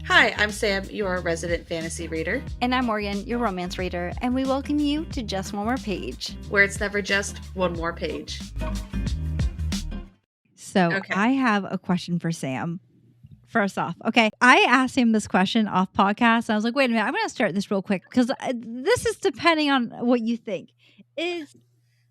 Hi, I'm Sam, your resident fantasy reader. And I'm Morgan, your romance reader, and we welcome you to Just One More Page, where it's never just one more page. So okay. I have a question for Sam. First off, okay, I asked him this question off podcast. And I was like, wait a minute, I'm going to start this real quick because this is depending on what you think. Is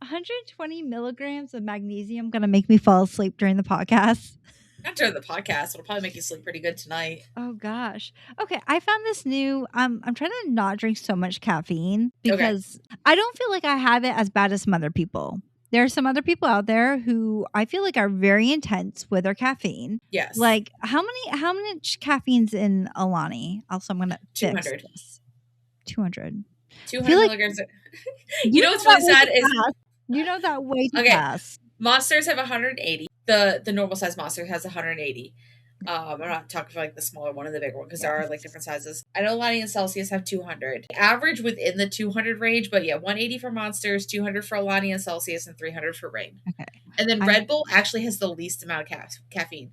120 milligrams of magnesium going to make me fall asleep during the podcast? Not during the podcast. It'll probably make you sleep pretty good tonight. Oh, gosh. Okay, I found this new, I'm trying to not drink so much caffeine because I don't feel like I have it as bad as some other people. There are some other people out there who I feel like are very intense with their caffeine. Yes. Like how much caffeine's in Alani? Also, I'm going to 200. 200. 200 milligrams. You know what's really sad is you know that way too fast. Monsters have 180. The normal size monster has 180. I'm not talking for like the smaller one and the bigger one because there are like different sizes. I know Lydia and Celsius have 200. Average within the 200 range, but yeah, 180 for monsters, 200 for Alani and Celsius, and 300 for Rain. Okay. And then Red Bull actually has the least amount of caffeine.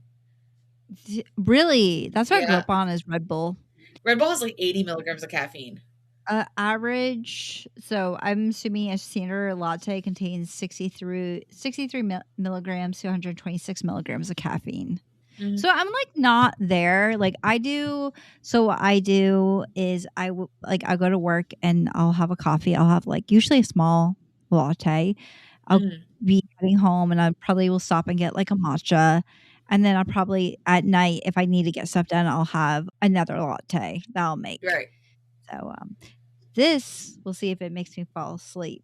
Really? That's what I grew up on is Red Bull. Red Bull has like 80 milligrams of caffeine. Average. So I'm assuming a standard latte contains 63 milligrams to 126 milligrams of caffeine. Mm-hmm. So I'm like not there. Like I do. So what I do is I go to work and I'll have a coffee. I'll have like usually a small latte. I'll be heading home and I probably will stop and get like a matcha. And then I'll probably at night, if I need to get stuff done, I'll have another latte that I'll make. Right. So this, we'll see if it makes me fall asleep.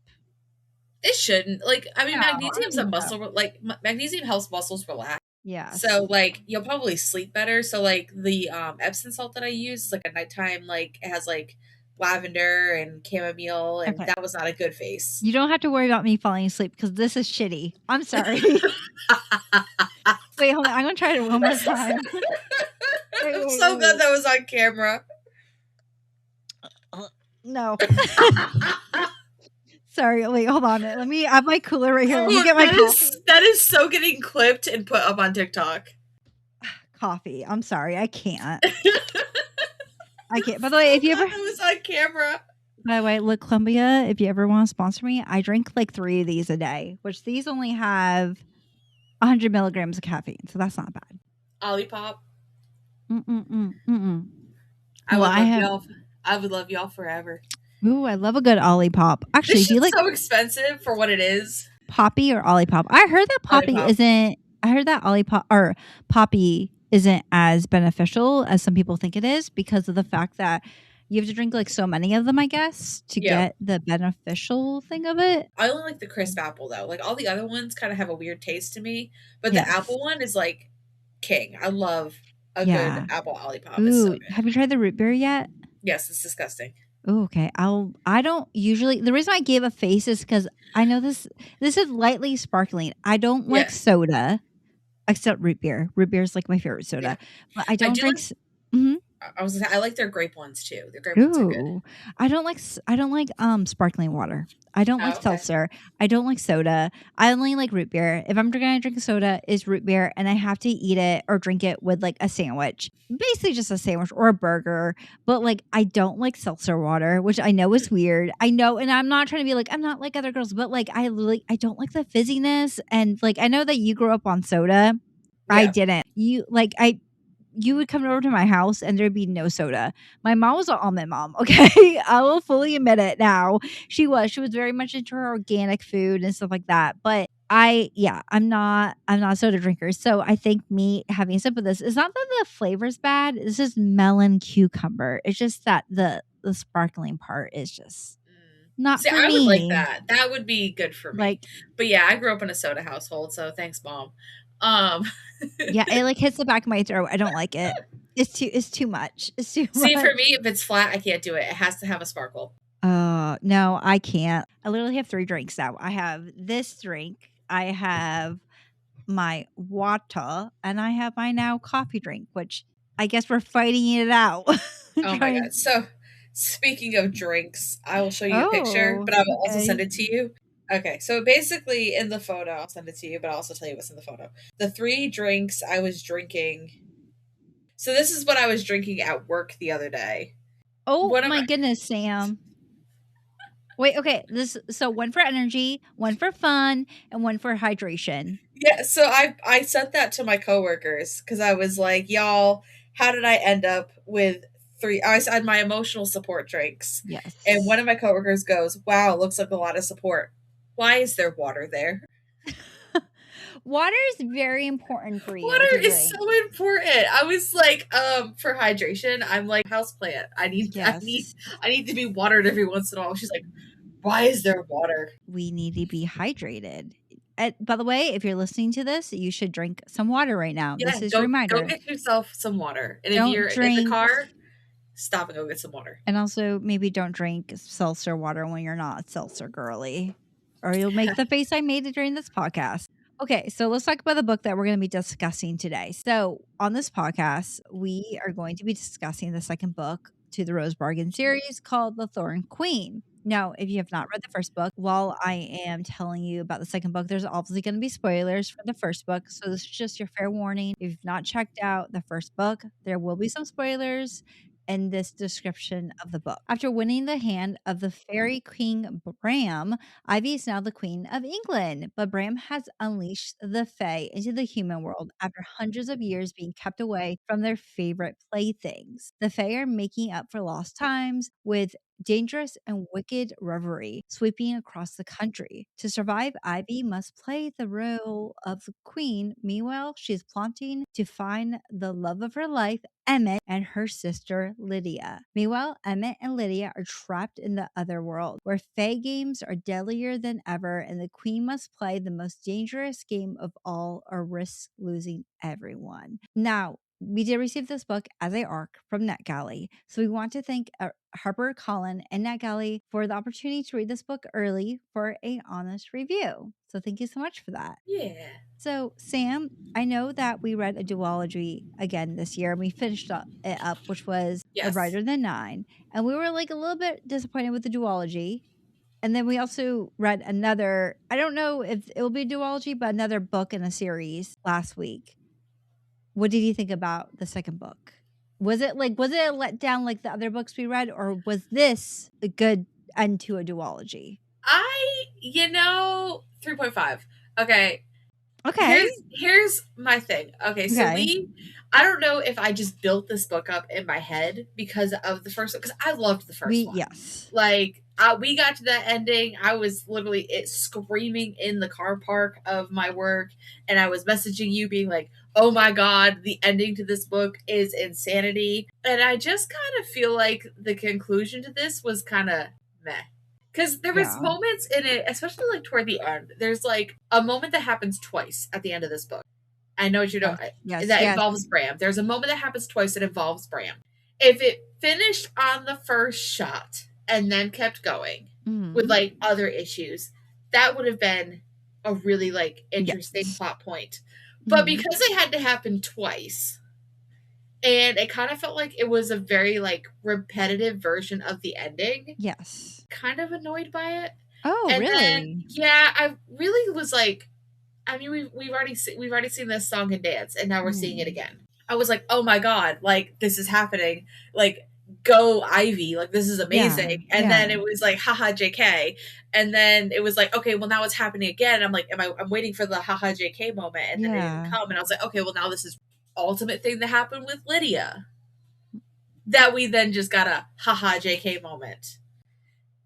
It shouldn't. Like, I mean, magnesium's a muscle. Like, magnesium helps muscles relax. Yeah. So, like, you'll probably sleep better. So, like, the Epsom salt that I use is, like, a nighttime, like, it has, like, lavender and chamomile, and that was not a good face. You don't have to worry about me falling asleep because this is shitty. I'm sorry. Wait, hold on. I'm going to try it one more time. I'm so glad that was on camera. No. Sorry, wait, hold on. Let me have my cooler right here. Let me get my coffee. That is so getting clipped and put up on TikTok. Coffee. I'm sorry. I can't. I can't. By the way, if you ever... It was on camera. By the way, look, Columbia, if you ever want to sponsor me, I drink like 3 of these a day, which these only have 100 milligrams of caffeine, so that's not bad. Olipop. I would love y'all forever. Ooh, I love a good Olipop. Actually, this do you like so expensive for what it is? Poppy or Olipop? I heard that Poppy isn't. I heard that Olipop or Poppy isn't as beneficial as some people think it is because of the fact that you have to drink like so many of them, I guess, to get the beneficial thing of it. I only like the crisp apple though. Like all the other ones kind of have a weird taste to me, but the apple one is like king. I love a good apple Olipop. Ooh, So have you tried the root beer yet? Yes, it's disgusting. Oh, okay. I don't usually. The reason I gave a face is because I know this is lightly sparkling. I don't like soda, except root beer. Root beer is like my favorite soda, but I don't drink. I was gonna say, I like their grape ones too. Their grape ones are good. I don't like sparkling water. I don't like seltzer. I don't like soda. I only like root beer. If I'm gonna drink a soda, it's root beer, and I have to eat it or drink it with like a sandwich, basically just a sandwich or a burger. But like, I don't like seltzer water, which I know is weird. I know, and I'm not trying to be like I'm not like other girls, but like I don't like the fizziness, and like I know that you grew up on soda. Yeah. I didn't. You would come over to my house and there'd be no soda. My mom was an almond mom. Okay. I will fully admit it now. She was very much into her organic food and stuff like that. But I'm not a soda drinker. So I think me having a sip of this, it's not that the flavor's bad. It's just melon cucumber. It's just that the sparkling part is just not for me. I would like that. That would be good for me. But yeah, I grew up in a soda household. So thanks, Mom. Yeah, it like hits the back of my throat. I don't like it. It's too much. It's too much. See, for me, if it's flat, I can't do it. It has to have a sparkle. No, I can't. I literally have 3 drinks now. I have this drink. I have my water, and I have my now coffee drink, which I guess we're fighting it out. Oh my God. So speaking of drinks, I will show you a picture, but I will also send it to you. Okay, so basically in the photo, I'll send it to you, but I'll also tell you what's in the photo. The 3 drinks I was drinking So this is what I was drinking at work the other day. Oh What am my I- goodness, Sam. Wait, okay. So one for energy, one for fun, and one for hydration. Yeah, so I sent that to my coworkers because I was like, y'all, how did I end up with 3? I said my emotional support drinks. Yes. And one of my coworkers goes, wow, looks like a lot of support. Why is there water there? Water is very important for you. Water to is drink. so important. I was like, for hydration, I'm like houseplant. I need to be watered every once in a while. She's like, why is there water? We need to be hydrated. By the way, if you're listening to this, you should drink some water right now. Yeah, This is your reminder. go get yourself some water. And Don't if you're in drink- the car, stop and go get some water. And also, maybe don't drink seltzer water when you're not seltzer girly, or you'll make the face I made during this podcast. Okay, so let's talk about the book that we're going to be discussing today. So, on this podcast, we are going to be discussing the second book to the Rose Bargain series called The Thorn Queen. Now, if you have not read the first book, while I am telling you about the second book, there's obviously going to be spoilers for the first book. So, this is just your fair warning. If you've not checked out the first book, there will be some spoilers in this description of the book. After winning the hand of the fairy King Bram, Ivy is now the Queen of England. But Bram has unleashed the Fae into the human world after hundreds of years being kept away from their favorite playthings. The Fae are making up for lost times with dangerous and wicked revelry sweeping across the country. To survive, Ivy must play the role of the queen. Meanwhile, she is plotting to find the love of her life, Emmett, and her sister Lydia. Meanwhile, Emmett and Lydia are trapped in the other world, where Fae games are deadlier than ever, and the queen must play the most dangerous game of all or risk losing everyone. Now, we did receive this book as a ARC from NetGalley, so we want to thank Harper Collin and NetGalley for the opportunity to read this book early for a honest review. So thank you so much for that. Yeah. So, Sam, I know that we read a duology again this year, and we finished it up, which was A Yes. Brighter Than 9. And we were like a little bit disappointed with the duology. And then we also read another, I don't know if it will be a duology, but another book in a series last week. What did you think about the second book? Was it a letdown like the other books we read, or was this a good end to a duology? 3.5. Okay. Okay. Here's my thing. Okay, so Okay. I don't know if I just built this book up in my head because of the first one, because I loved the first one. Yes. Like, we got to that ending. I was literally screaming in the car park of my work, and I was messaging you being like, oh my God, the ending to this book is insanity. And I just kind of feel like the conclusion to this was kind of meh. Because there was moments in it, especially like toward the end, there's like a moment that happens twice at the end of this book. I know what you know. That involves Bram. There's a moment that happens twice that involves Bram. If it finished on the first shot and then kept going with like other issues, that would have been a really like interesting plot point. But because it had to happen twice, and it kind of felt like it was a very like repetitive version of the ending. Yes. Kind of annoyed by it. Oh, and really? Then, yeah, I really was like, I mean, we've already seen this song and dance, and now we're seeing it again. I was like, oh my God, like this is happening. Like, go Ivy, like this is amazing. And then it was like, haha, JK. And then it was like, okay, well now it's happening again. I'm like, I'm waiting for the haha JK moment, and then it didn't come. And I was like, okay, well now this is ultimate thing that happened with Lydia. That we then just got a haha JK moment.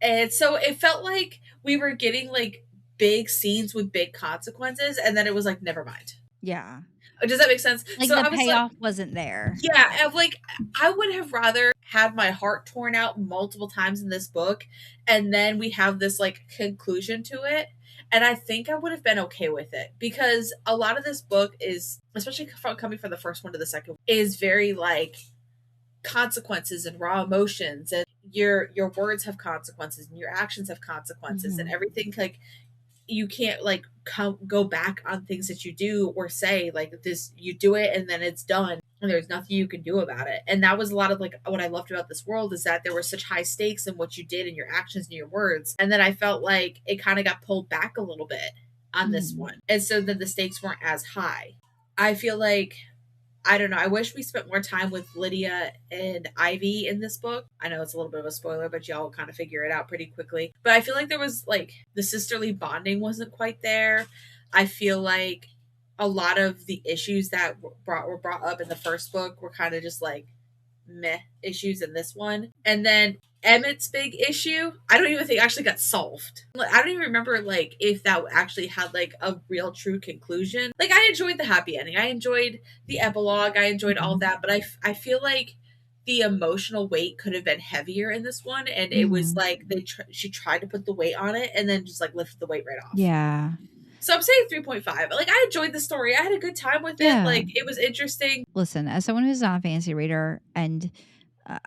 And so it felt like we were getting like big scenes with big consequences, and then it was like, never mind. Yeah. Does that make sense? Like so the payoff wasn't there. Yeah, I'm like, I would have rather had my heart torn out multiple times in this book, and then we have this like conclusion to it. And I think I would have been okay with it, because a lot of this book is, especially coming from the first one to the second, is very like consequences and raw emotions, and your words have consequences and your actions have consequences, and everything. Like, you can't like go back on things that you do or say. Like, this, you do it and then it's done, and there's nothing you can do about it. And that was a lot of like what I loved about this world, is that there were such high stakes in what you did and your actions and your words. And then I felt like it kind of got pulled back a little bit on this one, and so then the stakes weren't as high. I feel like I don't know. I wish we spent more time with Lydia and Ivy in this book. I know it's a little bit of a spoiler, but y'all kind of figure it out pretty quickly. But I feel like there was like the sisterly bonding wasn't quite there. I feel like a lot of the issues that were brought up in the first book were kind of just like meh issues in this one. And then Emmett's big issue, I don't even think actually got solved. Like, I don't even remember like if that actually had like a real true conclusion. Like I enjoyed the happy ending. I enjoyed the epilogue. I enjoyed all of that, but I feel like the emotional weight could have been heavier in this one, and it was like she tried to put the weight on it and then just like lifted the weight right off. Yeah. So I'm saying 3.5. Like I enjoyed the story. I had a good time with it. Like it was interesting. Listen, as someone who's not a fantasy reader, and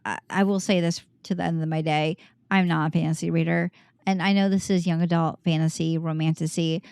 I will say this to the end of my day, I'm not a fantasy reader. And I know this is young adult fantasy, romantasy.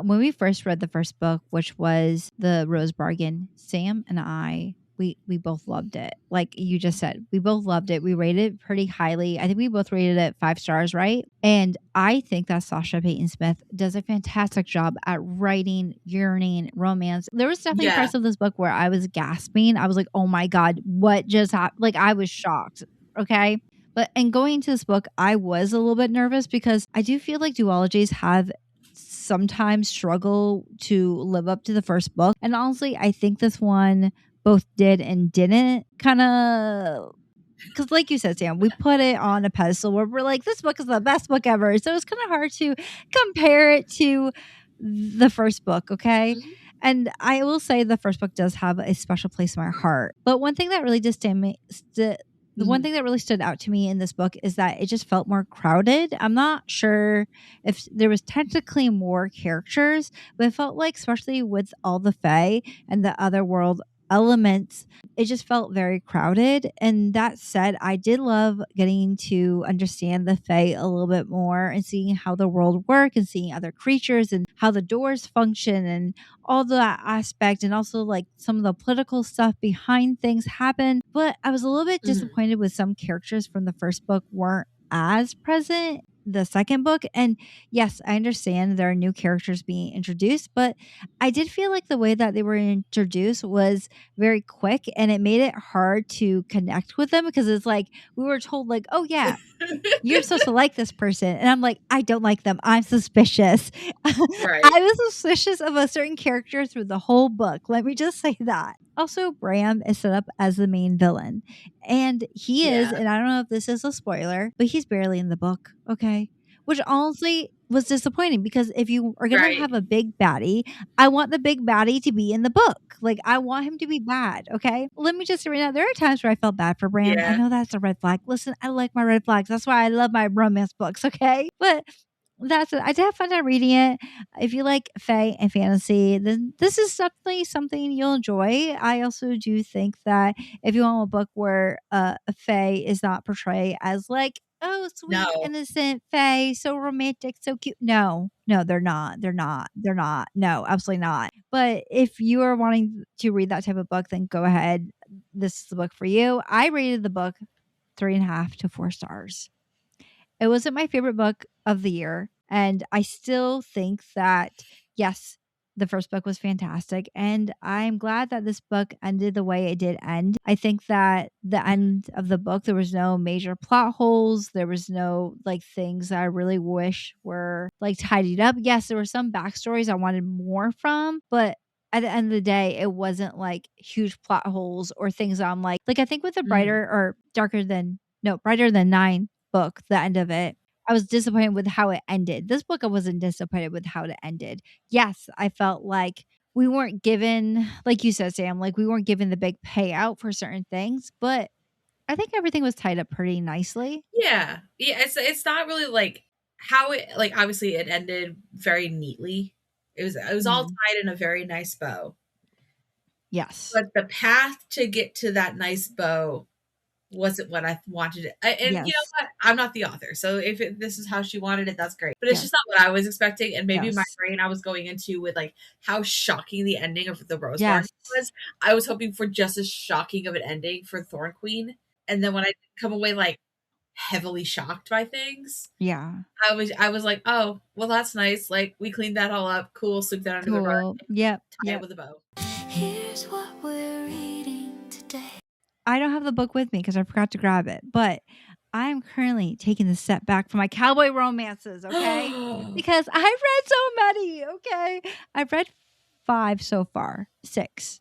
When we first read the first book, which was The Rose Bargain, Sam and I, we both loved it. Like you just said, we both loved it. We rated it pretty highly. I think we both rated it 5 stars, right? And I think that Sasha Peyton Smith does a fantastic job at writing yearning romance. There was definitely parts of this book where I was gasping. I was like, oh my God, what just happened? Like I was shocked. Okay. But and going into this book, I was a little bit nervous because I do feel like duologies have sometimes struggle to live up to the first book. And honestly, I think this one both did and didn't, kind of, because like you said, Sam, we put it on a pedestal where we're like, this book is the best book ever. So it's kind of hard to compare it to the first book, okay? And I will say the first book does have a special place in my heart. But one thing that really the one thing that really stood out to me in this book is that it just felt more crowded. I'm not sure if there was technically more characters, but it felt like, especially with all the fae and the otherworld elements, it just felt very crowded. And that said, I did love getting to understand the fae a little bit more and seeing how the world work and seeing other creatures and how the doors function and all that aspect, and also like some of the political stuff behind things happen. But I was a little bit disappointed with some characters from the first book weren't as present the second book. And yes, I understand there are new characters being introduced, but I did feel like the way that they were introduced was very quick, and it made it hard to connect with them because it's like we were told like, oh yeah, you're supposed to like this person, and I'm like, I don't like them, I'm suspicious. Right. I was suspicious of a certain character through the whole book, let me just say that. Also, Bram is set up as the main villain, and he is, and I don't know if this is a spoiler, but he's barely in the book, okay? Which honestly was disappointing, because if you are going to have a big baddie, I want the big baddie to be in the book. Like, I want him to be bad, okay? Let me just say right now, there are times where I felt bad for Bram. I know that's a red flag. Listen, I like my red flags. That's why I love my romance books, okay? But that's it. I did have fun time reading it. If you like fae and fantasy, then this is definitely something you'll enjoy. I also do think that if you want a book where a fae is not portrayed as like, oh, sweet, innocent fae, so romantic, so cute. No, they're not. They're not. No, absolutely not. But if you are wanting to read that type of book, then go ahead. This is the book for you. I rated the book 3.5 to 4 stars. It wasn't my favorite book of the year, and I still think that, yes, the first book was fantastic, and I'm glad that this book ended the way it did end. I think that the end of the book, there was no major plot holes. There was no like things that I really wish were like tidied up. Yes, there were some backstories I wanted more from, but at the end of the day, it wasn't like huge plot holes or things that I'm like I think with the Brighter Than 9 book, the end of it, I was disappointed with how it ended. This book, I wasn't disappointed with how it ended. Yes, I felt like we weren't given, like you said, Sam, like we weren't given the big payout for certain things, but I think everything was tied up pretty nicely. Yeah. It's not really like how it, like, obviously it ended very neatly. It was all tied in a very nice bow. Yes. But the path to get to that nice bow wasn't what I wanted it. And you know what? I'm not the author. So if this is how she wanted it, that's great. But it's just not what I was expecting. And maybe my brain I was going into with like how shocking the ending of the Rose Bargain was. I was hoping for just as shocking of an ending for Thorn Queen. And then when I come away like heavily shocked by things. Yeah. I was like, oh, well, that's nice. Like we cleaned that all up. Cool. Sweep that under the rug. Yep. Tie it with a bow. Here's what we're reading. I don't have the book with me because I forgot to grab it, but I'm currently taking a step back from my cowboy romances, okay? Because I've read so many, okay? I've read 5 so far. 6.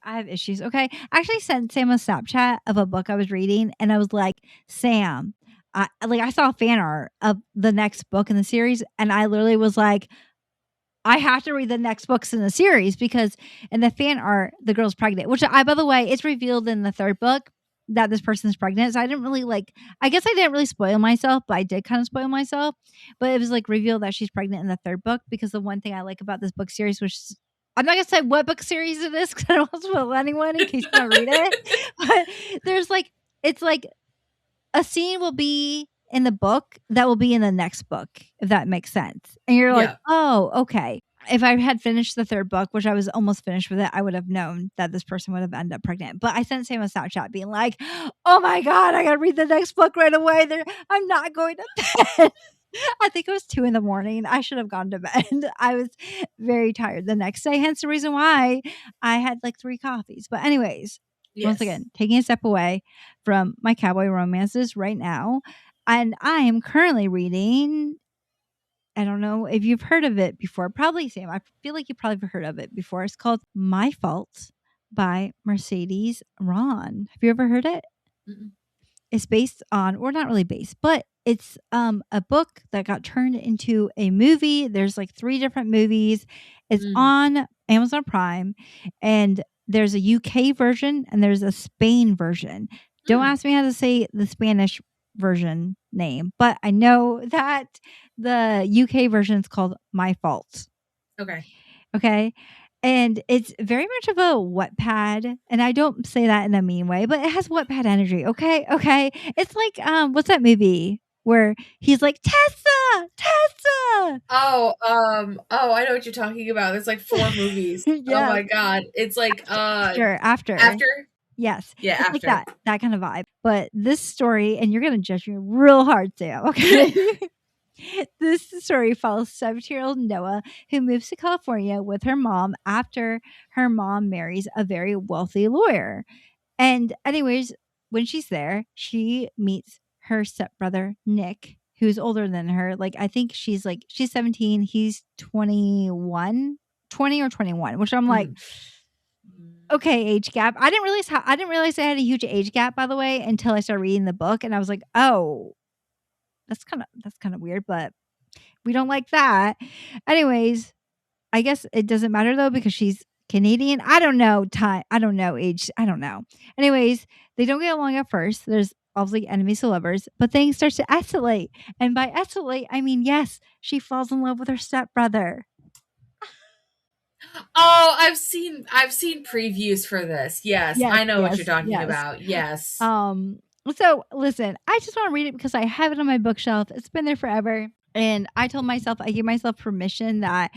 I have issues, okay? I actually sent Sam a Snapchat of a book I was reading, and I was like, Sam, I saw fan art of the next book in the series, and I literally was like, I have to read the next books in the series because in the fan art, the girl's pregnant, which by the way, it's revealed in the 3rd book that this person's pregnant. So I didn't really I guess I didn't really spoil myself, but I did kind of spoil myself. But it was revealed that she's pregnant in the 3rd book because the one thing I like about this book series, which I'm not going to say what book series it is because I don't want to spoil anyone in case you don't read it. But there's it's a scene will be in the book that will be in the next book, if that makes sense. And you're like, oh, okay. If I had finished the 3rd book, which I was almost finished with it, I would have known that this person would have ended up pregnant. But I sent Sam a Snapchat being like, oh my God, I got to read the next book right away. I'm not going to bed. I think it was 2 a.m. I should have gone to bed. I was very tired the next day. Hence the reason why I had 3 coffees. But anyways, once again, taking a step away from my cowboy romances right now. And I am currently reading, I don't know if you've heard of it before. Probably, Sam. I feel like you probably heard of it before. It's called My Fault by Mercedes Ron. Have you ever heard it? Mm-mm. It's based on, or not really based, but it's a book that got turned into a movie. There's 3 different movies. It's on Amazon Prime, and there's a UK version and there's a Spain version. Don't ask me how to say the Spanish version name, but I know that the UK version is called My Fault. Okay. And it's very much of a Wattpad, and I don't say that in a mean way, but it has Wattpad energy. Okay. It's what's that movie where he's like, Tessa. Oh, I know what you're talking about. There's 4 movies. Yeah. Oh my God. It's After. Yes. Yeah, it's after. that kind of vibe. But this story, and you're going to judge me real hard, Sam, okay? This story follows 17-year-old Noah, who moves to California with her mom after her mom marries a very wealthy lawyer. And anyways, when she's there, she meets her stepbrother, Nick, who's older than her. I think she's 17, he's 20 or 21, which I'm like, okay, age gap. I didn't realize I had a huge age gap, by the way, until I started reading the book, and I was like, oh, that's kind of weird, but we don't like that. Anyways, I guess it doesn't matter though because she's Canadian. I don't know time. I don't know age. I don't know. Anyways, they don't get along at first. There's obviously enemies to lovers, but things start to escalate. And by escalate, I mean, yes, she falls in love with her stepbrother. Oh, I've seen previews for this. Yes, I know what you're talking about. Yes. So listen, I just want to read it because I have it on my bookshelf. It's been there forever. And I told myself, I gave myself permission that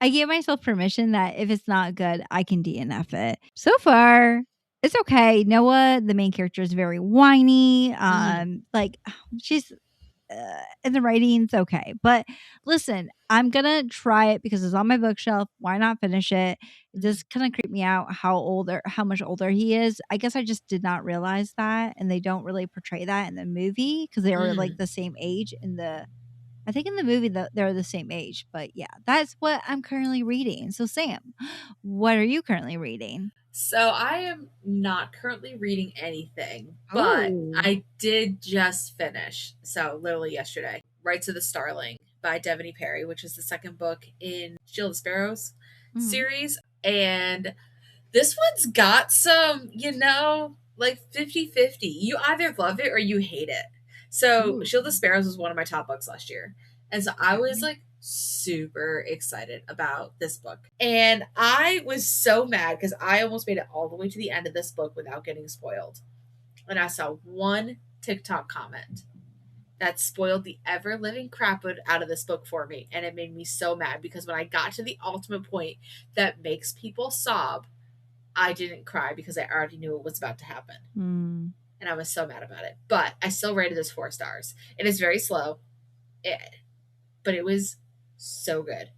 if it's not good, I can DNF it. So far, it's okay. Noah, the main character, is very whiny. She's in the writing's okay. But listen, I'm gonna try it because it's on my bookshelf. Why not finish it? It just kind of creeped me out how much older he is. I guess I just did not realize that, and they don't really portray that in the movie because they were the same age I think in the movie they're the same age. But yeah, that's what I'm currently reading. So Sam, what are you currently reading? So I am not currently reading anything, but I did just finish. So literally yesterday, Rights of the Starling by Devony Perry, which is the 2nd book in Shield of Sparrows series. And this one's got some, 50-50. You either love it or you hate it. So Shield of Sparrows was one of my top books last year. And so I was super excited about this book. And I was so mad because I almost made it all the way to the end of this book without getting spoiled. And I saw one TikTok comment that spoiled the ever-living crap out of this book for me. And it made me so mad because when I got to the ultimate point that makes people sob, I didn't cry because I already knew what was about to happen. And I was so mad about it. But I still rated this 4 stars. It is very slow. But it was so good.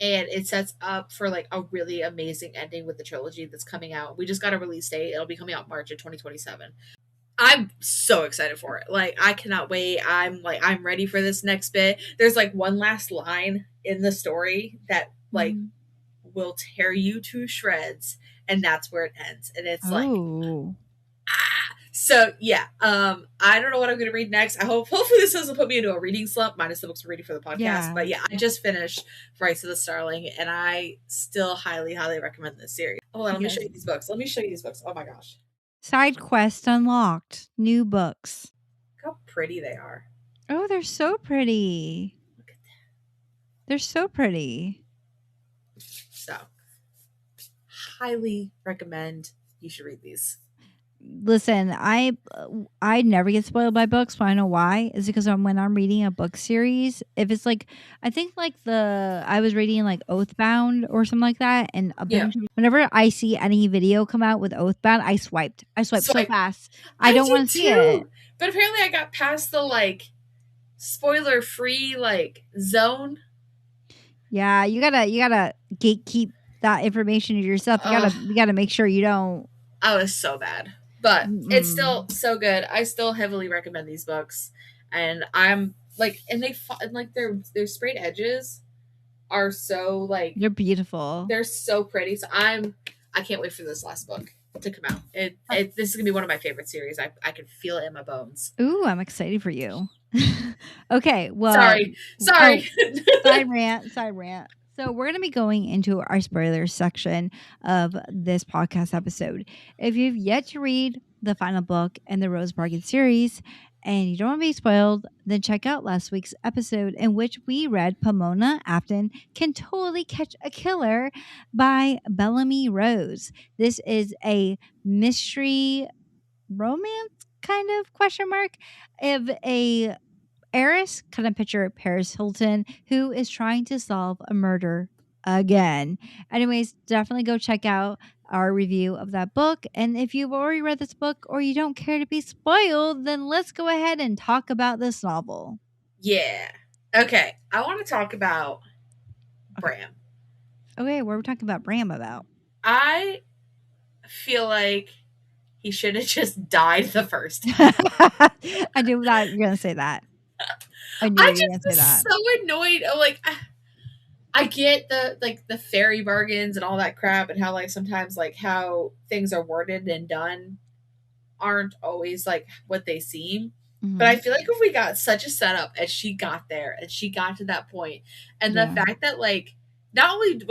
and it sets up for like a really amazing ending with the trilogy that's coming out. We just got a release date. It'll be coming out March of 2027. I'm so excited for it. Like, I cannot wait. I'm ready for this next bit. There's like one last line in the story that like will tear you to shreds, and that's where it ends. And it's like, so yeah. I don't know what I'm gonna read next. Hopefully this doesn't put me into a reading slump, minus the books we're reading for the podcast. Yeah. But yeah, I just finished Rise of the Starling, and I still highly recommend this series. Hold on, let me show you these books. Oh my gosh. Side quest unlocked. New books. Look how pretty they are. Oh, they're so pretty. Look at that. They're so pretty. So, highly recommend you should read these. Listen, I never get spoiled by books, but I know why. Is because when I'm reading a book series, if it's like, I think like I was reading like Oathbound or something like that, and whenever I see any video come out with Oathbound, I swiped so fast. I don't want to see it. But apparently, I got past the like spoiler free like zone. Yeah, you gotta gatekeep that information to yourself. You gotta make sure you don't. I was so bad. But it's still so good. I still heavily recommend these books, and I'm like, and their sprayed edges are so like, they're beautiful. They're so pretty. So I can't wait for this last book to come out. This is gonna be one of my favorite series. I can feel it in my bones. Ooh, I'm excited for you. Okay, well, sorry. Side rant. So we're going to be going into our spoilers section of this podcast episode. If you've yet to read the final book in the Rose Bargain series and you don't want to be spoiled, then check out last week's episode in which we read Pomona Afton Can Totally Catch a Killer by Bellamy Rose. This is a mystery romance kind of question mark of a heiress, kind of picture Paris Hilton, who is trying to solve a murder again. Anyways, definitely go check out our review of that book. And if you've already read this book or you don't care to be spoiled, then let's go ahead and talk about this novel. Yeah. Okay. I want to talk about Bram. Okay, what are we talking about Bram about? I feel like he should have just died the first time. I knew that you're going to say that. I just was so annoyed. I'm like, I get the fairy bargains and all that crap, and how like sometimes like how things are worded and done aren't always like what they seem. Mm-hmm. But I feel like if we got such a setup as she got there and she got to that point, and the fact that like not only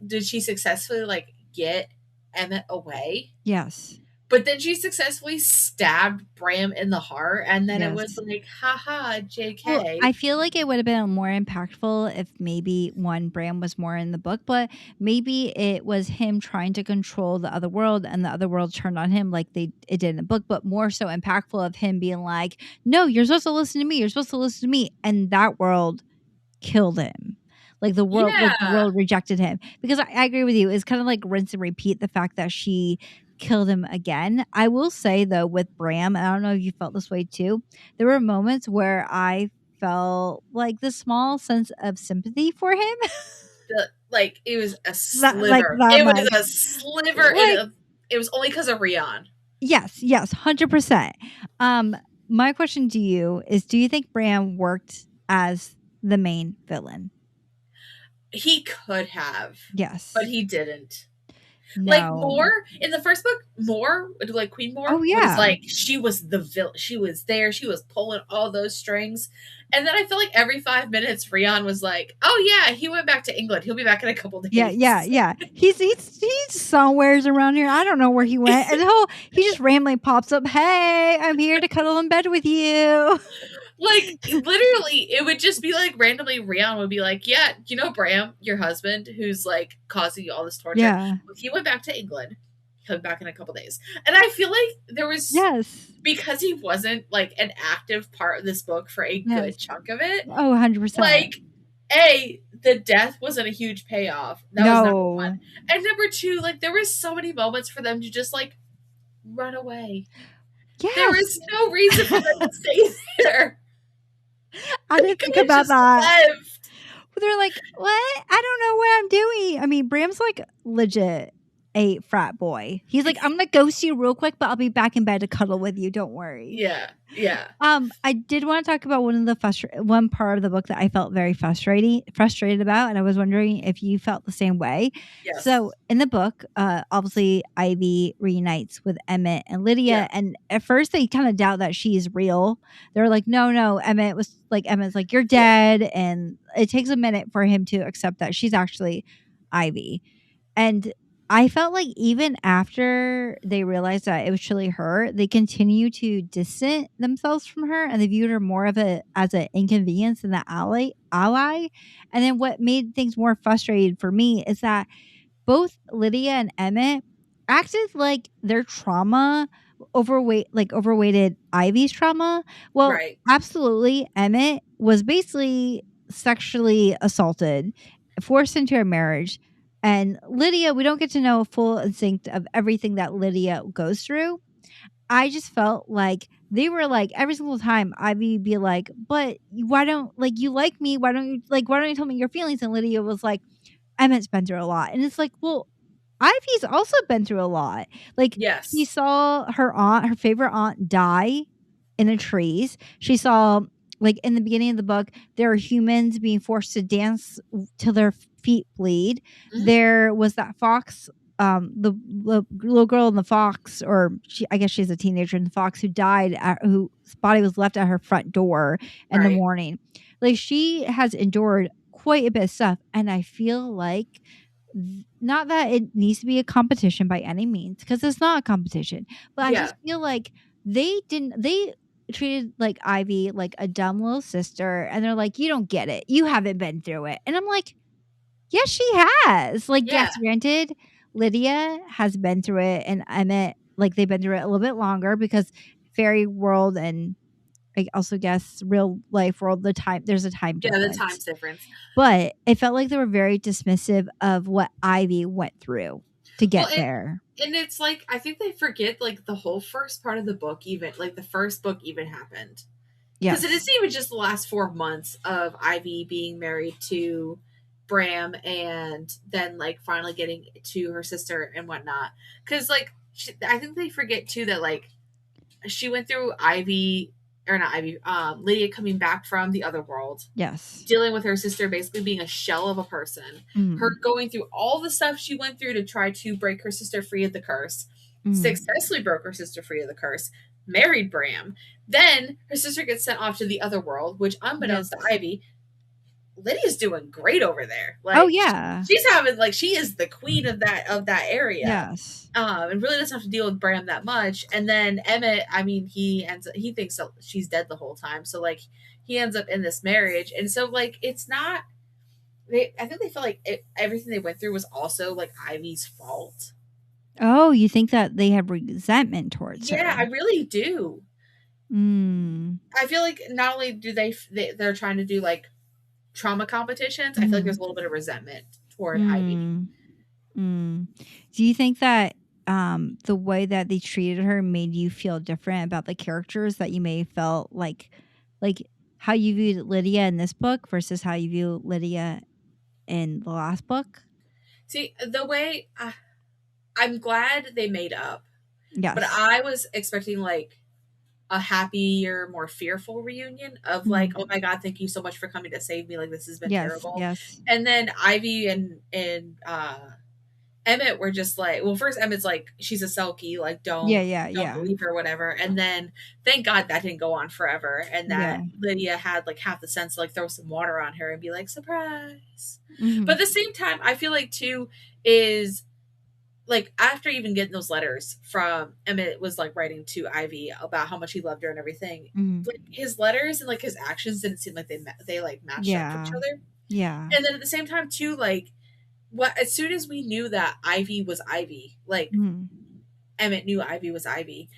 did she successfully like get Emmett away, yes, but then she successfully stabbed Bram in the heart, and then it was like, haha, JK. Well, I feel like it would have been more impactful if maybe Bram was more in the book, but maybe it was him trying to control the other world, and the other world turned on him like it did in the book, but more so impactful of him being like, no, you're supposed to listen to me. You're supposed to listen to me. And that world killed him. Like the world, the world rejected him. Because I agree with you. It's kind of like rinse and repeat the fact that she killed him again. I will say though, with Bram, I don't know if you felt this way too, there were moments where I felt like the small sense of sympathy for him. Like it was a sliver. It was a sliver. It was only because of Rian. Yes, 100%. My question to you is, do you think Bram worked as the main villain? He could have. Yes. But he didn't. No. Like Moore in the first book, like Queen Moore, was like she was the villain. She was there. She was pulling all those strings, and then I feel like every 5 minutes, Rian was like, "Oh yeah, he went back to England. He'll be back in a couple days." Yeah. He's somewhere's around here. I don't know where he went, and he just randomly pops up. Hey, I'm here to cuddle in bed with you. Like literally, it would just be like randomly. Rian would be like, "Yeah, you know Bram, your husband, who's like causing you all this torture. Yeah, he went back to England. He'll be back in a couple days." And I feel like there was because he wasn't like an active part of this book for a good chunk of it. Oh, 100%. Like, the death wasn't a huge payoff. That was number one, and number two, like there was so many moments for them to just like run away. Yes. There was no reason for them to stay there. I didn't think about that. But they're like, what? I don't know what I'm doing. I mean, Bram's like legit a frat boy. He's like, I'm gonna ghost you real quick, but I'll be back in bed to cuddle with you. Don't worry. Yeah. Yeah. I did want to talk about one part of the book that I felt very frustrated about, and I was wondering if you felt the same way. Yes. So in the book, obviously Ivy reunites with Emmett and Lydia, Yeah. and at first they kind of doubt that she's real. They're like, no, Emmett's like, you're dead, and it takes a minute for him to accept that she's actually Ivy. And I felt like even after they realized that it was truly her, they continue to distance themselves from her, and they viewed her more of as an inconvenience than an ally. And then what made things more frustrating for me is that both Lydia and Emmett acted like their trauma overweighted Ivy's trauma. Well, Right. absolutely, Emmett was basically sexually assaulted, forced into a marriage. And Lydia, we don't get to know a full instinct of everything that Lydia goes through. I just felt like they were like every single time Ivy would be like, but why don't you like me? Why don't you tell me your feelings? And Lydia was like, Emmett's been through a lot. And it's like, well, Ivy's also been through a lot. Like, Yes. she saw her favorite aunt die in the trees. She saw, like, in the beginning of the book, there are humans being forced to dance till their feet bleed. Mhm. There was that fox, the little girl in the fox, or I guess she's a teenager in the fox, who died, whose body was left at her front door in the Right. morning. Like, she has endured quite a bit of stuff, and I feel like not that it needs to be a competition by any means, because it's not a competition, but I Yeah. just feel like they treated like Ivy like a dumb little sister, and they're like, you don't get it, you haven't been through it. And I'm like, yes, she has. Like, Yeah. yes, granted, Lydia has been through it, and Emmett, like, they've been through it a little bit longer, because fairy world and I also guess real life world, there's a time Yeah, difference. the time's difference. But it felt like they were very dismissive of what Ivy went through to get there. And it's like, I think they forget, like, the whole first part of the book, even, like, the first book even happened. Because it isn't even just the last 4 months of Ivy being married to Bram and then, like, finally getting to her sister and whatnot. Because, like, I think they forget, too, that, like, she went through Lydia coming back from the other world. Yes. Dealing with her sister basically being a shell of a person. Her going through all the stuff she went through to try to break her sister free of the curse. Successfully broke her sister free of the curse. Married Bram. Then her sister gets sent off to the other world, which, unbeknownst to Ivy, Lydia's doing great over there. Like, oh yeah, she's having, like, she is the queen of that area. Yes. And really doesn't have to deal with Bram that much. And then Emmett, I mean, he thinks that she's dead the whole time. So, like, he ends up in this marriage. And so, like, it's not, I think they feel like everything they went through was also, like, Ivy's fault. Oh, you think that they have resentment towards her? Yeah, I really do. I feel like not only do they're trying to do, like, trauma competitions, I feel like there's a little bit of resentment toward Ivy. Do you think that the way that they treated her made you feel different about the characters, that you may have felt like how you viewed Lydia in this book versus how you view Lydia in the last book? See, the way I'm glad they made up. Yes. But I was expecting, like, a happier, more fearful reunion of, like, oh my God, thank you so much for coming to save me. Like, this has been terrible. Yes. And then Ivy and Emmett were just like, well, first Emmett's like, she's a Selkie, like, don't believe her, whatever. And then thank God that didn't go on forever, and that Lydia had, like, half the sense to, like, throw some water on her and be like, surprise. But at the same time, I feel like, too, is, like, after even getting those letters from Emmett was, like, writing to Ivy about how much he loved her and everything, like, his letters and, like, his actions didn't seem like they like matched up with each other. Yeah. And then at the same time, too, like, as soon as we knew that Ivy was Ivy, like, Emmett knew Ivy was Ivy,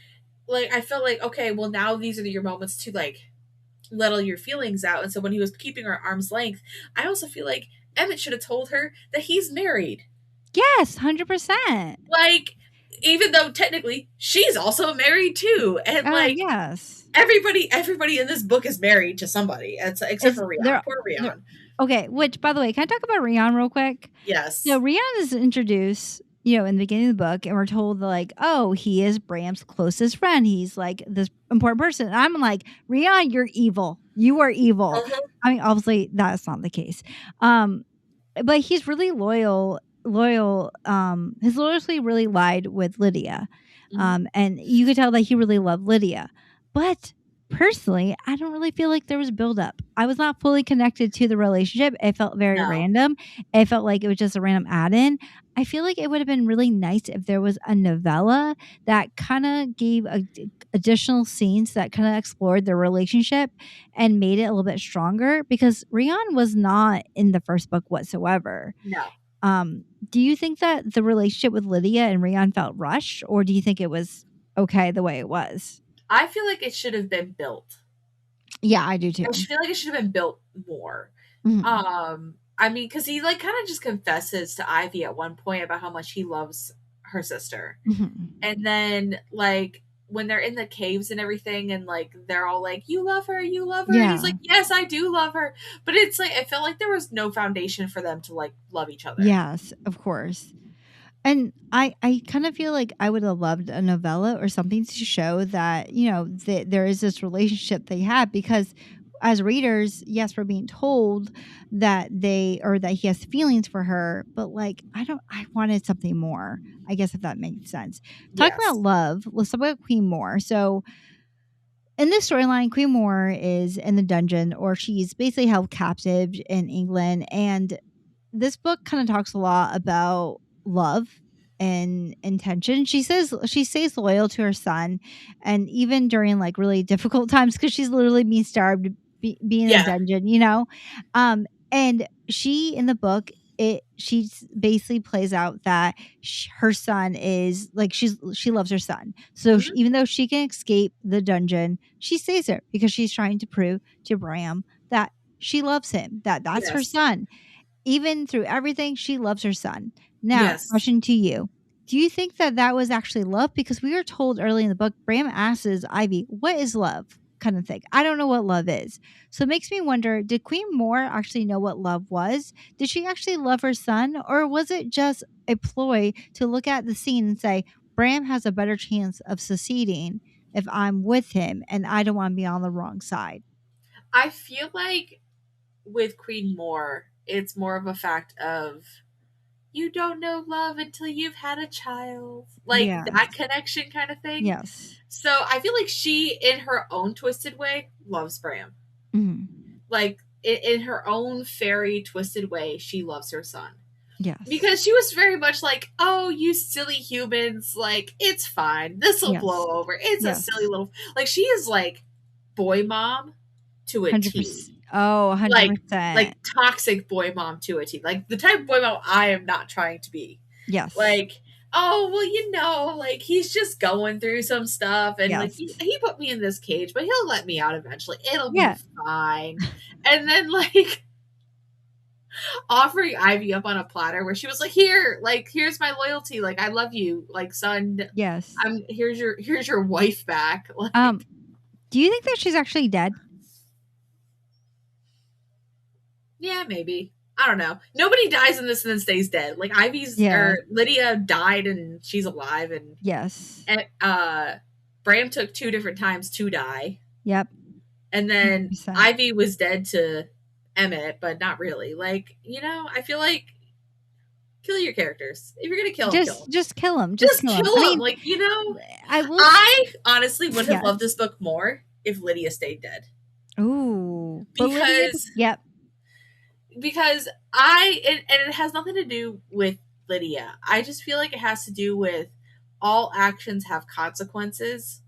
like, I felt like, okay, well, now these are your moments to, like, let all your feelings out. And so when he was keeping her at arm's length, I also feel like Emmett should have told her that he's married. Yes, 100%. Like, even though technically she's also married too, and like, yes, everybody in this book is married to somebody, except for Rion. Poor Rion. Okay, which, by the way, can I talk about Rion real quick? Yes. So Rion is introduced, in the beginning of the book, and we're told that, like, oh, he is Bram's closest friend. He's like this important person. And I'm like, Rion, you're evil. You are evil. Uh-huh. I mean, obviously that's not the case. But he's really loyal. His loyalty really lied with Lydia. And you could tell that he really loved Lydia. But personally, I don't really feel like there was buildup. I was not fully connected to the relationship. It felt very random. It felt like it was just a random add-in. I feel like it would have been really nice if there was a novella that kind of gave additional scenes that kind of explored their relationship and made it a little bit stronger, because Rion was not in the first book whatsoever. No. Do you think that the relationship with Lydia and Rion felt rushed, or do you think it was okay the way it was? I feel like it should have been built. Yeah, I do too. I feel like it should have been built more. Mhm. I mean, because he like kind of just confesses to Ivy at one point about how much he loves her sister, and then like when they're in the caves and everything, and like they're all like, "You love her, you love her," and he's like, "Yes, I do love her," but it's like I felt like there was no foundation for them to like love each other. Yes, of course. And I kind of feel like I would have loved a novella or something to show that, there is this relationship they have, because as readers, yes, we're being told that that he has feelings for her, but like, I wanted something more, I guess, if that makes sense. Talking about love, let's talk about Queen Moore. So in this storyline, Queen Moore is in the dungeon, or she's basically held captive in England. And this book kind of talks a lot about love and intention. She says she stays loyal to her son, and even during like really difficult times, because she's literally being starved, being in a dungeon, and she, in the book, she basically plays out that her son is like, she loves her son. So even though she can escape the dungeon, she stays there because she's trying to prove to Bram that she loves him, that's her son. Even through everything, she loves her son. Now, question to you. Do you think that was actually love? Because we were told early in the book, Bram asks Ivy, what is love? Kind of thing. I don't know what love is. So it makes me wonder, did Queen Moore actually know what love was? Did she actually love her son? Or was it just a ploy to look at the scene and say, Bram has a better chance of succeeding if I'm with him, and I don't want to be on the wrong side? I feel like with Queen Moore, it's more of a fact of, you don't know love until you've had a child. Like that connection kind of thing. Yes. So I feel like she, in her own twisted way, loves Bram. Like in her own fairy twisted way, she loves her son. Yes. Because she was very much like, oh, you silly humans, like, it's fine. This will blow over. It's a silly little... Like, she is like boy mom to a 100%. T. Oh, 100%. Like toxic boy mom to a T. Like the type of boy mom I am not trying to be. Yes. Like, oh, well, like he's just going through some stuff, and like he put me in this cage, but he'll let me out eventually. It'll be fine. And then like offering Ivy up on a platter where she was like, here's my loyalty. Like, I love you. Like, son. Yes. Here's your wife back. Like, do you think that she's actually dead? Yeah, maybe. I don't know. Nobody dies in this and then stays dead. Like Lydia died and she's alive, and Bram took 2 different times to die. Yep. And then 100%. Ivy was dead to Emmett, but not really. Like, I feel like kill your characters. If you're gonna kill them, just kill them. Just kill them. I mean, like, I honestly would have loved this book more if Lydia stayed dead. Ooh. Because it has nothing to do with Lydia. I just feel like it has to do with all actions have consequences.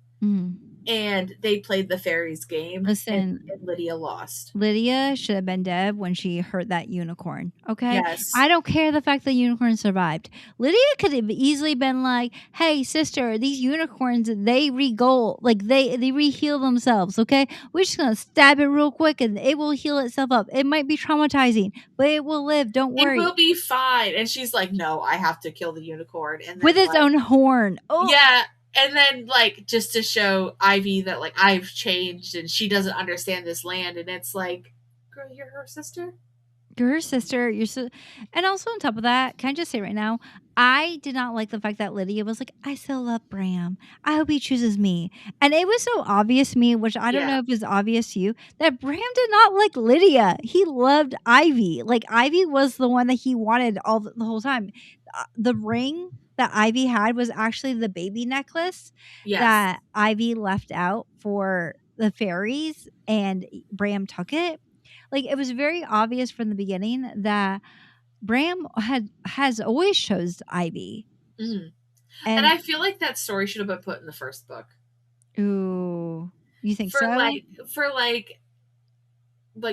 And they played the fairies game. Listen, and Lydia lost. Lydia should have been dead when she hurt that unicorn. Okay? Yes. I don't care the fact that unicorn survived. Lydia could have easily been like, hey, sister, these unicorns, they re-goal. Like, they re-heal themselves, okay? We're just going to stab it real quick and it will heal itself up. It might be traumatizing, but it will live. Don't worry. It will be fine. And she's like, no, I have to kill the unicorn. And then, with its own horn. Oh. Yeah. And then, like, just to show Ivy that, like, I've changed and she doesn't understand this land. And it's like, girl, you're her sister? You're her sister. And also on top of that, can I just say right now, I did not like the fact that Lydia was like, I still love Bram. I hope he chooses me. And it was so obvious to me, which I don't Yeah. know if it's obvious to you, that Bram did not like Lydia. He loved Ivy. Like Ivy was the one that he wanted the whole time. The ring that Ivy had was actually the baby necklace Yes. that Ivy left out for the fairies, and Bram took it. Like it was very obvious from the beginning that Bram has always chose Ivy. Mm-hmm. And And I feel like that story should have been put in the first book. ooh, you think For so? like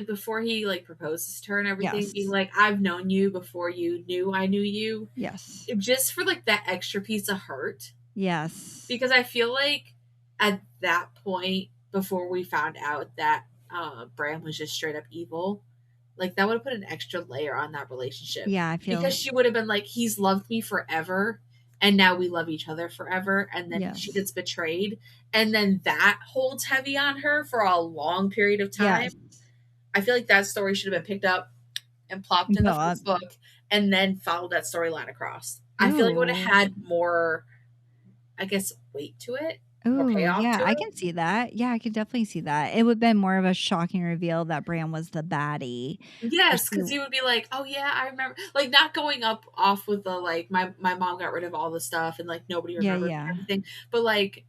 before he like proposes to her and everything, Yes. being like, I've known you before you knew I knew you. Yes. Just for like that extra piece of hurt. Yes. Because I feel like at that point, before we found out that Bram was just straight up evil, like that would have put an extra layer on that relationship. Yeah, I feel because she would have been like, he's loved me forever, and now we love each other forever, and then she gets betrayed, and then that holds heavy on her for a long period of time. Yes. I feel like that story should have been picked up and plopped in the first book, and then followed that storyline across. Ooh. I feel like it would have had more, I guess, weight to it. Oh, yeah, I can see that. Yeah, I can definitely see that. It would have been more of a shocking reveal that Bram was the baddie. Yes, because he would be like, oh yeah, I remember, like not going off with the like my mom got rid of all the stuff and like nobody remembers everything, but like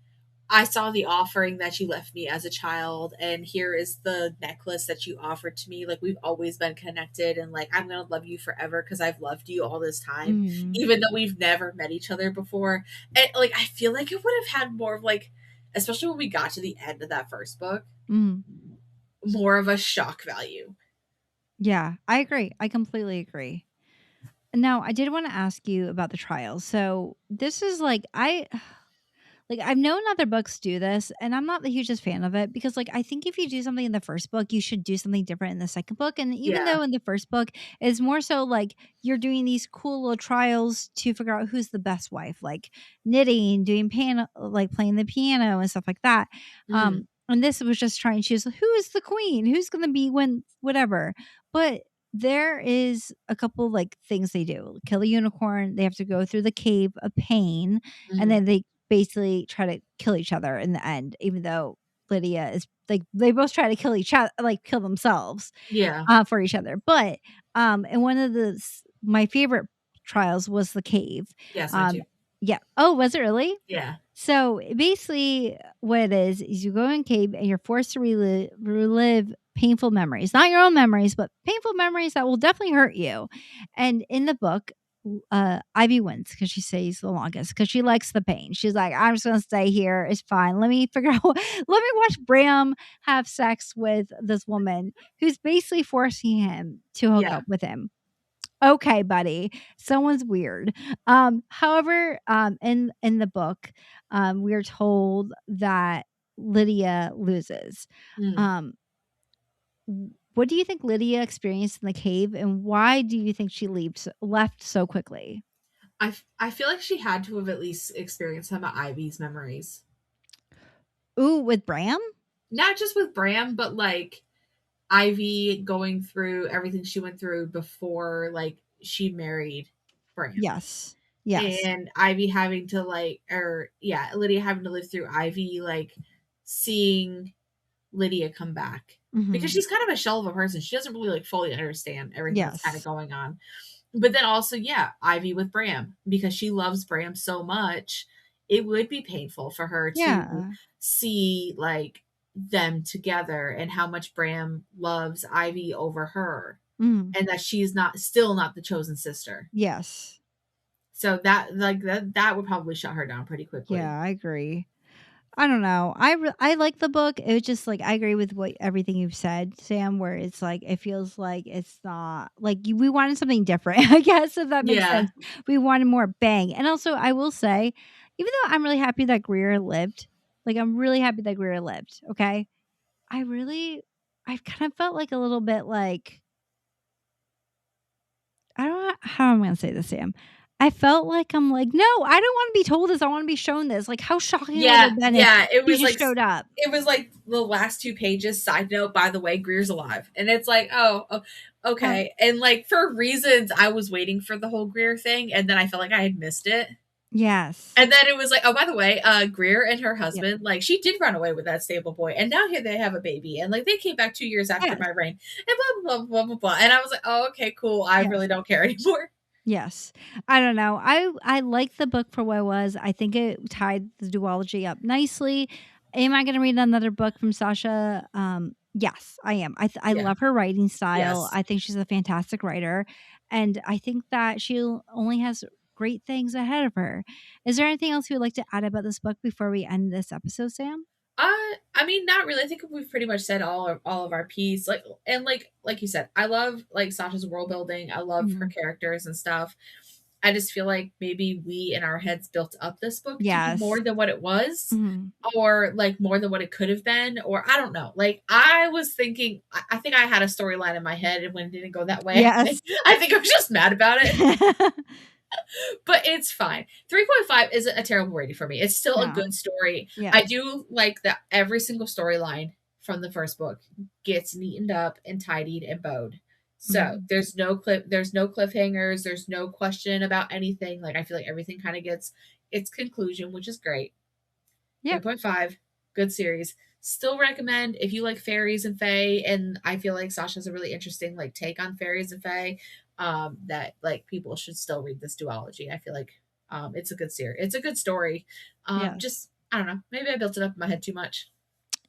I saw the offering that you left me as a child, and here is the necklace that you offered to me. Like we've always been connected, and like I'm gonna love you forever because I've loved you all this time, even though we've never met each other before. And like I feel like it would have had more of like, especially when we got to the end of that first book, more of a shock value. Yeah, I agree. I completely agree. Now, I did want to ask you about the trials. So this is like I've known other books do this, and I'm not the hugest fan of it because, like, I think if you do something in the first book, you should do something different in the second book. And even though in the first book, it's more so like you're doing these cool little trials to figure out who's the best wife, like knitting, doing piano, like playing the piano and stuff like that. And this was just trying to choose who is the queen, who's going to be when, whatever. But there is a couple like things they do: kill a unicorn. They have to go through the cave of pain, and then they basically try to kill each other in the end, even though Lydia is like they both try to kill each other, like kill themselves for each other. But and one of my favorite trials was the cave. Yes, I do. Yeah. Oh, was it really? Yeah. So basically what it is you go in cave and you're forced to relive painful memories, not your own memories, but painful memories that will definitely hurt you. And in the book, Ivy wins because she stays the longest because she likes the pain. She's like, I'm just gonna stay here. It's fine. Let me figure out. Let me watch Bram have sex with this woman who's basically forcing him to hook up with him. Okay, buddy. Someone's weird. However, in the book, we're told that Lydia loses. What do you think Lydia experienced in the cave, and why do you think she left so quickly? I feel like she had to have at least experienced some of Ivy's memories. Ooh, with Bram? Not just with Bram, but like Ivy going through everything she went through before like she married Bram. Yes. Yes. And Ivy having to Lydia having to live through Ivy, like seeing Lydia come back. Because she's kind of a shell of a person. She doesn't really like fully understand everything that's kind of going on. But then also, Ivy with Bram, because she loves Bram so much, it would be painful for her to see like them together and how much Bram loves Ivy over her, and that she's still not the chosen sister. Yes. So that would probably shut her down pretty quickly. Yeah, I agree. I don't know. I like the book. It was just like I agree with everything you've said, Sam. Where it's like it feels like it's not like we wanted something different. I guess if that makes sense. We wanted more bang. And also, I will say, even though I'm really happy that Greer lived, like I'm really happy that Greer lived. Okay, I kind of felt like a little bit like I don't know how I'm going to say this, Sam. I felt like I'm like, no, I don't want to be told this. I want to be shown this. Like, how shocking would it have been if it was he just showed up. It was like the last 2 pages. Side note, by the way, Greer's alive, and it's like, oh, Okay. And like for reasons, I was waiting for the whole Greer thing, and then I felt like I had missed it. Yes. And then it was like, oh, by the way, Greer and her husband, like she did run away with that stable boy, and now here they have a baby, and like they came back 2 years after my reign, and blah blah blah blah blah. And I was like, oh, okay, cool. I really don't care anymore. Yes. I don't know. I like the book for what it was. I think it tied the duology up nicely. Am I going to read another book from Sasha? Yes, I am. I love her writing style. Yes. I think she's a fantastic writer. And I think that she only has great things ahead of her. Is there anything else you would like to add about this book before we end this episode, Sam? I mean, not really. I think we've pretty much said all of our piece. Like, and like you said, I love like Sasha's world building. I love her characters and stuff. I just feel like maybe we in our heads built up this book to be more than what it was, or like more than what it could have been, or I don't know. Like I was thinking, I think I had a storyline in my head, and when it didn't go that way, Yes. I think I was just mad about it. But it's fine. 3.5 isn't a terrible rating for me. It's still a good story. Yeah. I do like that every single storyline from the first book gets neatened up and tidied and bowed. So there's no cliffhangers, there's no question about anything. Like I feel like everything kind of gets its conclusion, which is great. 3.5, good series. Still recommend if you like fairies and fae, and I feel like Sasha's a really interesting like take on fairies and fae. That like people should still read this duology. I feel like it's a good series. It's a good story. Just I don't know. Maybe I built it up in my head too much.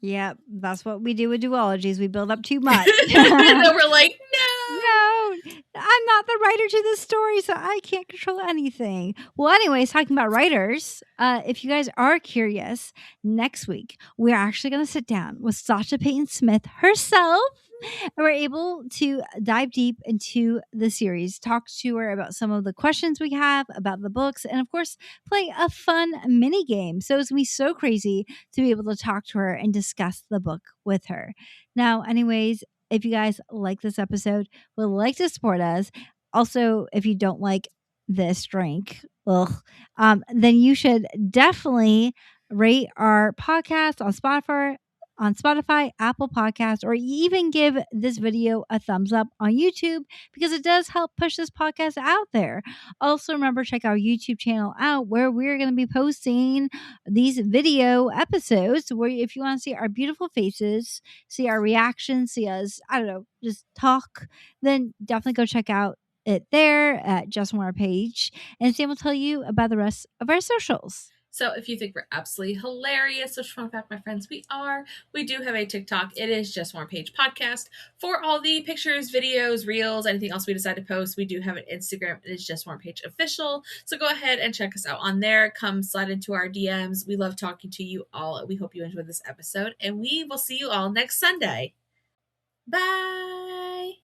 Yeah, that's what we do with duologies. We build up too much. And then we're like, no, I'm not the writer to this story, so I can't control anything. Well, anyways, talking about writers, if you guys are curious, next week we're actually going to sit down with Sasha Peyton Smith herself. And we're able to dive deep into the series, talk to her about some of the questions we have about the books, and of course, play a fun mini game. So it's going to be so crazy to be able to talk to her and discuss the book with her. Now, anyways, if you guys like this episode, would like to support us, also, if you don't like this drink, then you should definitely rate our podcast on Spotify, Apple Podcasts, or even give this video a thumbs up on YouTube because it does help push this podcast out there. Also, remember, check our YouTube channel out where we're going to be posting these video episodes where if you want to see our beautiful faces, see our reactions, see us, I don't know, just talk, then definitely go check out it there at Just One More Page. And Sam will tell you about the rest of our socials. So if you think we're absolutely hilarious, which fun fact, my friends, we are. We do have a TikTok. It is Just One Page Podcast. For all the pictures, videos, reels, anything else we decide to post, we do have an Instagram. It is Just One Page Official. So go ahead and check us out on there. Come slide into our DMs. We love talking to you all. We hope you enjoyed this episode, and we will see you all next Sunday. Bye.